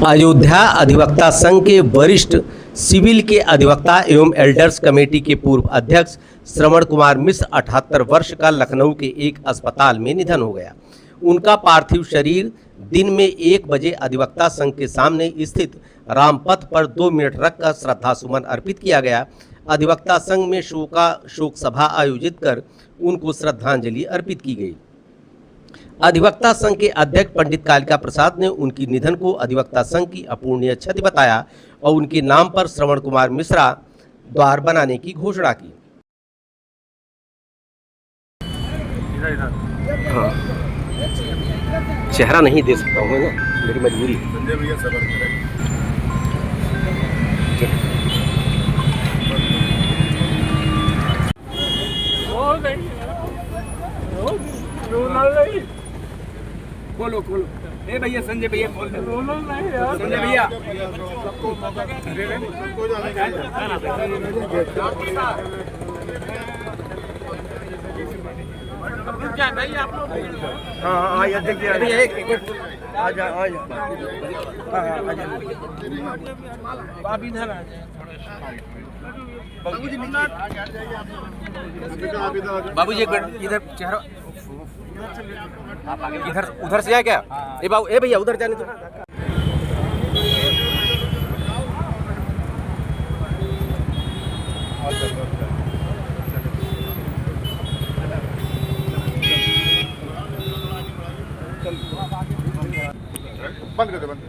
अयोध्या अधिवक्ता संघ के वरिष्ठ सिविल के अधिवक्ता एवं एल्डर्स कमेटी के पूर्व अध्यक्ष श्रवण कुमार मिश्र 78 वर्ष का लखनऊ के एक अस्पताल में निधन हो गया। उनका पार्थिव शरीर दिन में 1 बजे अधिवक्ता संघ के सामने स्थित रामपथ पर 2 मिनट रखकर श्रद्धा सुमन अर्पित किया गया। अधिवक्ता संघ में शोक सभा आयोजित कर उनको श्रद्धांजलि अर्पित की गई। अधिवक्ता संघ के अध्यक्ष पंडित कालिका प्रसाद ने उनकी निधन को अधिवक्ता संघ की अपूर्णीय क्षति बताया और उनके नाम पर श्रवण कुमार मिश्रा द्वार बनाने की घोषणा की। हाँ। चेहरा नहीं दे सकता हूँ ना, मेरी मजबूरी। खोलो खोलो, ए भैया संजय भैया खोल दे। संजय भैया हाँ आइए देखिए, आ जा आप इधर आ जाए। बाबूजी इधर चेहरा इधर उधर से आया क्या? ए भैया उधर जाने दो। बंद कर दो, बंद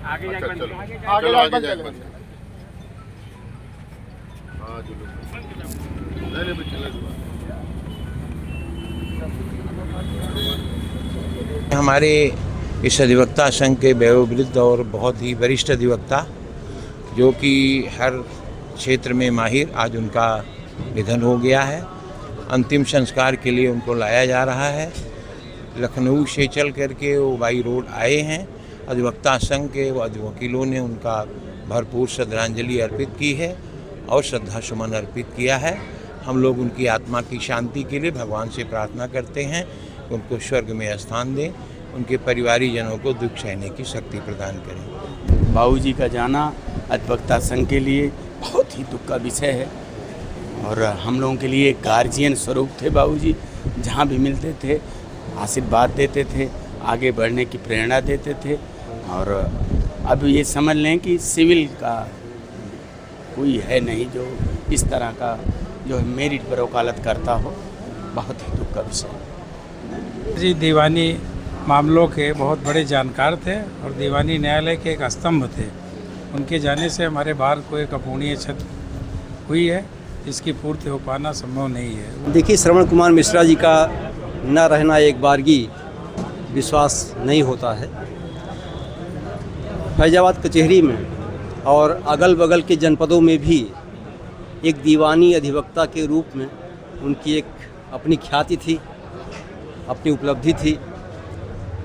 आगे जाके बंद कर। हाँ हमारे इस अधिवक्ता संघ के वयोवृद्ध और बहुत ही वरिष्ठ अधिवक्ता जो कि हर क्षेत्र में माहिर, आज उनका निधन हो गया है। अंतिम संस्कार के लिए उनको लाया जा रहा है। लखनऊ से चल करके वो बाई रोड आए हैं। अधिवक्ता संघ के वकीलों ने उनका भरपूर श्रद्धांजलि अर्पित की है और श्रद्धा सुमन अर्पित किया है। हम लोग उनकी आत्मा की शांति के लिए भगवान से प्रार्थना करते हैं कि उनको स्वर्ग में स्थान दें, उनके परिवारीजनों को दुख सहने की शक्ति प्रदान करें। बाबूजी का जाना अधिवक्ता संघ के लिए बहुत ही दुख का विषय है और हम लोगों के लिए गार्जियन स्वरूप थे बाबूजी। जहाँ भी मिलते थे आशीर्वाद देते थे, आगे बढ़ने की प्रेरणा देते थे। और अब ये समझ लें कि सिविल का कोई है नहीं जो इस तरह का जो मेरिट पर वकालत करता हो। बहुत ही दुख का विषय जी। दीवानी मामलों के बहुत बड़े जानकार थे और दीवानी न्यायालय के एक स्तंभ थे। उनके जाने से हमारे बार को एक अपूर्णीय क्षति हुई है, इसकी पूर्ति हो पाना संभव नहीं है। देखिए, श्रवण कुमार मिश्रा जी का न रहना एक बारगी विश्वास नहीं होता है। फैजाबाद कचहरी में और अगल बगल के जनपदों में भी एक दीवानी अधिवक्ता के रूप में उनकी एक अपनी ख्याति थी, अपनी उपलब्धि थी।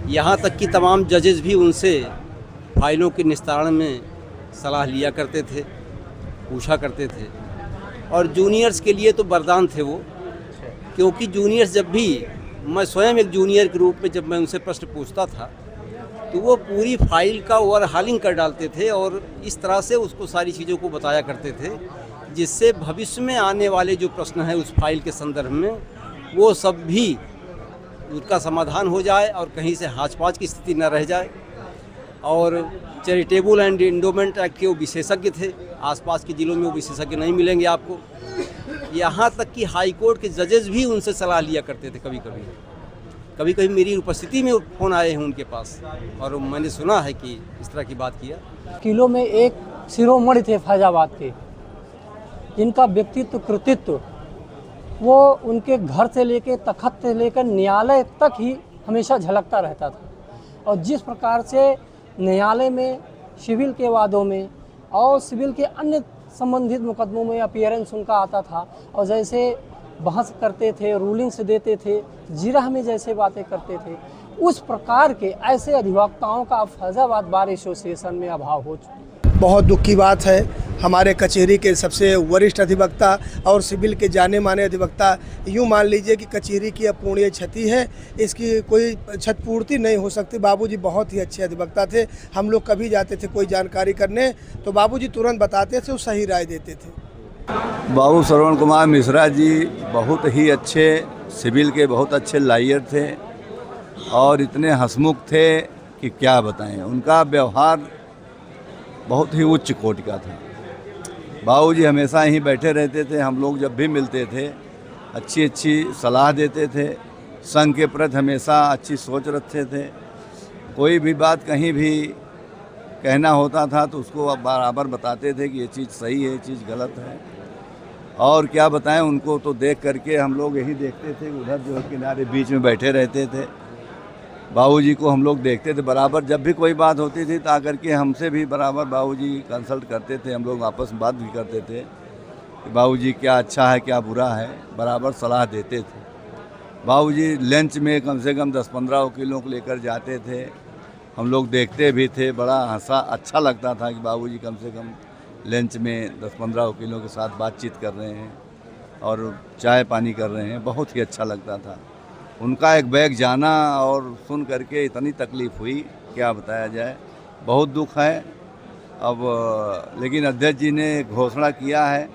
यहाँ तक कि तमाम जजेस भी उनसे फाइलों के निस्तारण में सलाह लिया करते थे, पूछा करते थे। और जूनियर्स के लिए तो वरदान थे वो, क्योंकि जूनियर्स जब भी, मैं स्वयं एक जूनियर के रूप में जब मैं उनसे प्रश्न पूछता था तो वो पूरी फाइल का ओवरहालिंग कर डालते थे और इस तरह से उसको सारी चीज़ों को बताया करते थे जिससे भविष्य में आने वाले जो प्रश्न हैं उस फाइल के संदर्भ में वो सब भी उसका समाधान हो जाए और कहीं से हाच-पाच की स्थिति न रह जाए। और चैरिटेबल एंड एंडोमेंट एक्ट के वो विशेषज्ञ थे। आसपास के ज़िलों में वो विशेषज्ञ नहीं मिलेंगे आपको। यहाँ तक कि हाई कोर्ट के जजेस भी उनसे सलाह लिया करते थे। कभी कभी मेरी उपस्थिति में फ़ोन आए हैं उनके पास और मैंने सुना है कि इस तरह की बात किया। किलो में एक शिरोमणि थे फैजाबाद के, जिनका व्यक्तित्व कृतित्व वो उनके घर से लेकर तखत से लेकर न्यायालय तक ही हमेशा झलकता रहता था। और जिस प्रकार से न्यायालय में सिविल के वादों में और सिविल के अन्य संबंधित मुकदमों में अपीयरेंस उनका आता था और जैसे बहस करते थे, रूलिंग्स देते थे, जिरह में जैसे बातें करते थे, उस प्रकार के ऐसे अधिवक्ताओं का फैजाबाद बार एसोसिएशन में अभाव हो चुका है। बहुत दुख की बात है। हमारे कचहरी के सबसे वरिष्ठ अधिवक्ता और सिविल के जाने माने अधिवक्ता, यूँ मान लीजिए कि कचहरी की अपूर्णीय क्षति है, इसकी कोई क्षतिपूर्ति नहीं हो सकती। बाबूजी बहुत ही अच्छे अधिवक्ता थे। हम लोग कभी जाते थे कोई जानकारी करने तो बाबूजी तुरंत बताते थे और सही राय देते थे। बाबू श्रवण कुमार मिश्रा जी बहुत ही अच्छे सिविल के बहुत अच्छे लॉयर थे और इतने हंसमुख थे कि क्या बताएं। उनका व्यवहार बहुत ही उच्च कोटि का था। बाबूजी हमेशा यहीं बैठे रहते थे। हम लोग जब भी मिलते थे अच्छी अच्छी सलाह देते थे। संघ के प्रति हमेशा अच्छी सोच रखते थे। कोई भी बात कहीं भी कहना होता था तो उसको बराबर बताते थे कि ये चीज़ सही है, ये चीज़ गलत है। और क्या बताएं, उनको तो देख करके हम लोग यही देखते थे, उधर जो है किनारे बीच में बैठे रहते थे। बाबूजी को हम लोग देखते थे बराबर। जब भी कोई बात होती थी तो आकर के हमसे भी बराबर बाबूजी कंसल्ट करते थे। हम लोग आपस में बात भी करते थे कि बाबूजी क्या अच्छा है क्या बुरा है, बराबर सलाह देते थे। बाबूजी लंच में कम से कम 10-15 वकीलों को लेकर जाते थे। हम लोग देखते भी थे, बड़ा अच्छा लगता था कि बाबूजी कम से कम लंच में 10-15 वकीलों के साथ बातचीत कर रहे हैं और चाय पानी कर रहे हैं। बहुत ही अच्छा लगता था। उनका एक बैग जाना और सुन करके इतनी तकलीफ़ हुई, क्या बताया जाए। बहुत दुख है। अब लेकिन अध्यक्ष जी ने घोषणा किया है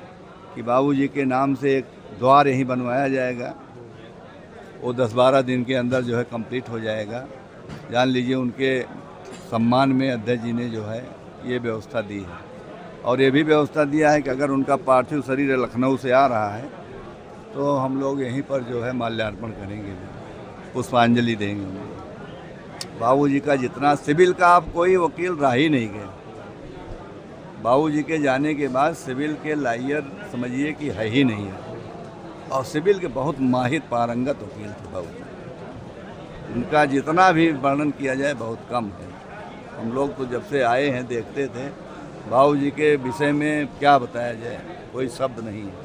कि बाबूजी के नाम से एक द्वार यहीं बनवाया जाएगा। वो 10-12 दिन के अंदर जो है कंप्लीट हो जाएगा। जान लीजिए उनके सम्मान में अध्यक्ष जी ने जो है ये व्यवस्था दी है। और ये भी व्यवस्था दिया है कि अगर उनका पार्थिव शरीर लखनऊ से आ रहा है तो हम लोग यहीं पर जो है माल्यार्पण करेंगे, पुष्पांजलि देंगे उन्हें। बाबूजी का जितना सिविल का आप कोई वकील रह ही नहीं गए। बाबूजी के जाने के बाद सिविल के लॉयर समझिए कि है ही नहीं है। और सिविल के बहुत माहिर पारंगत वकील थे बाबूजी। उनका जितना भी वर्णन किया जाए बहुत कम है। हम लोग तो जब से आए हैं देखते थे। बाबूजी के विषय में क्या बताया जाए, कोई शब्द नहीं है।